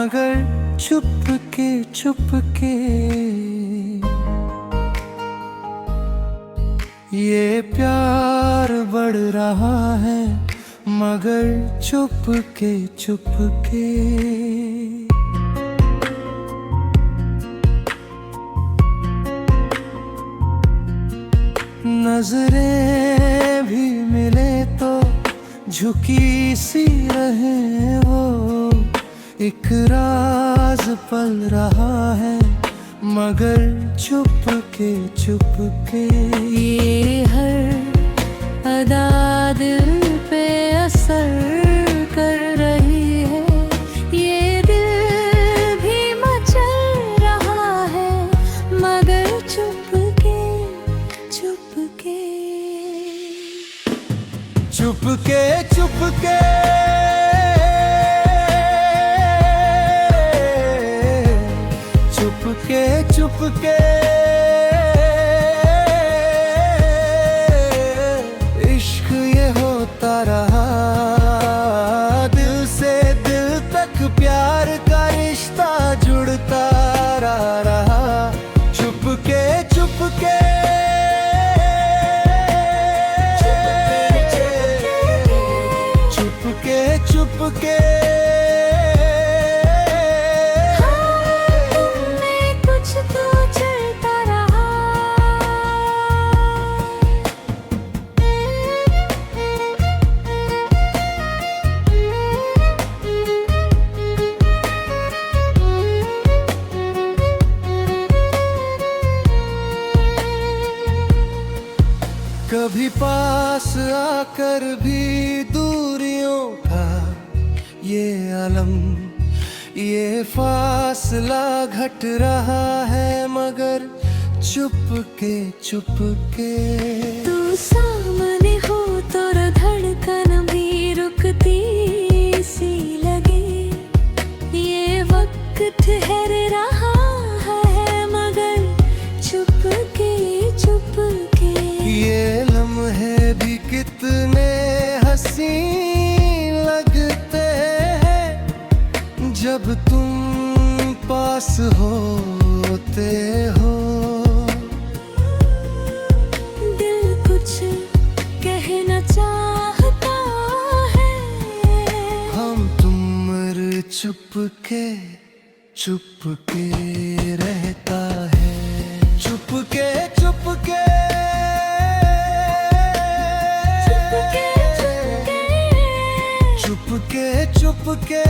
मगर चुपके चुपके ये प्यार बढ़ रहा है, मगर चुपके चुपके। नजरें भी मिले तो झुकी सी रहे वो, एक राज पल रहा है, मगर चुपके चुपके। ये हर अदा दिल पे असर कर रही है, ये दिल भी मचल रहा है, मगर चुपके चुपके। चुपके चुपके चुपके चुपके इश्क ये होता रहा, दिल से दिल तक प्यार का रिश्ता जुड़ता रहा। चुपके चुपके चुपके चुपके कभी पास आकर भी दूरियों का ये आलम, ये फासला घट रहा है, मगर चुपके चुपके। तू सामने हो तो धड़कन भी रुकती सी लगे, ये वक्त ठहर रहा है, मगर चुपके चुपके। ये लम्हे भी कितने हंसी लगते हैं, जब तुम पास होते हो। दिल कुछ कहना चाहता है, हम तुम चुपके चुपके रहता है। चुपके चुपके चुपके चुपके